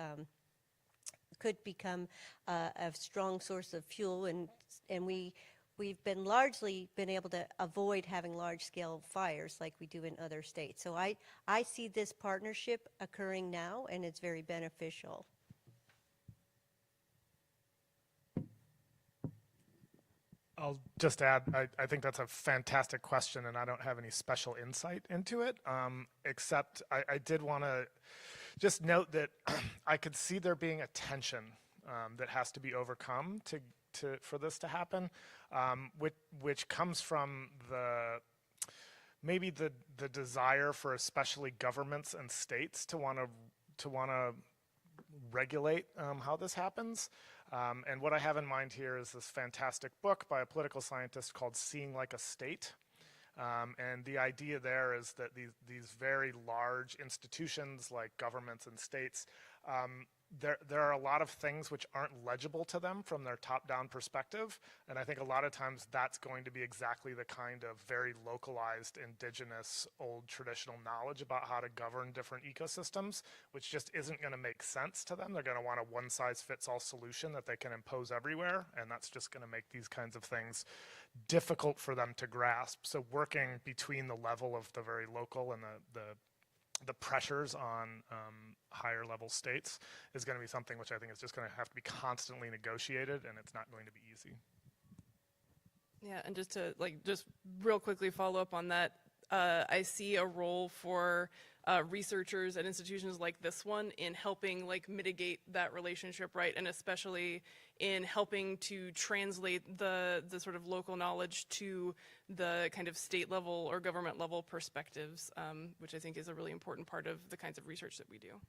Speaker 6: could become a strong source of fuel, and we've been largely been able to avoid having large-scale fires like we do in other states. So I see this partnership occurring now, and it's very beneficial.
Speaker 4: I'll just add, I think that's a fantastic question, and I don't have any special insight into it, except I did want to just note that I could see there being a tension that has to be overcome for this to happen, which comes from maybe the desire for especially governments and states to want to regulate how this happens. And what I have in mind here is this fantastic book by a political scientist called Seeing Like a State. And the idea there is that these very large institutions like governments and states, there are a lot of things which aren't legible to them from their top-down perspective, and I think a lot of times that's going to be exactly the kind of very localized, indigenous, old traditional knowledge about how to govern different ecosystems, which just isn't going to make sense to them. They're going to want a one-size-fits-all solution that they can impose everywhere, and that's just going to make these kinds of things difficult for them to grasp. So working between the level of the very local and the pressures on higher level states is going to be something which I think is just going to have to be constantly negotiated, and it's not going to be easy.
Speaker 5: Yeah, and just to just real quickly follow up on that, I see a role for researchers at institutions like this one in helping mitigate that relationship, right? And especially in helping to translate the sort of local knowledge to the kind of state level or government level perspectives, which I think is a really important part of the kinds of research that we do.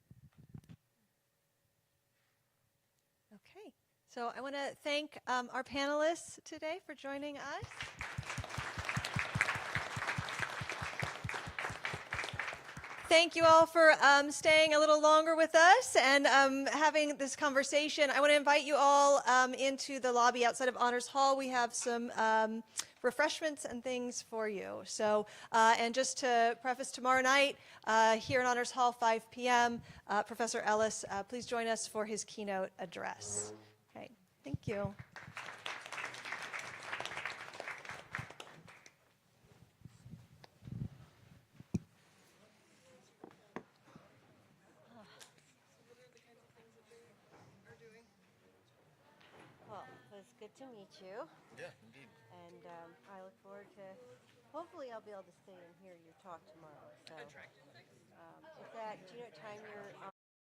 Speaker 1: Okay, so I want to thank our panelists today for joining us. Thank you all for staying a little longer with us and having this conversation. I want to invite you all into the lobby outside of Honors Hall. We have some refreshments and things for you. So, and just to preface, tomorrow night here in Honors Hall, 5 p.m., Professor Ellis, please join us for his keynote address. Okay, thank you.
Speaker 6: Well, was good to meet you.
Speaker 3: Yeah, indeed.
Speaker 6: And I look forward to, hopefully I'll be able to stay and hear your talk tomorrow. So, with that, do you know what time you're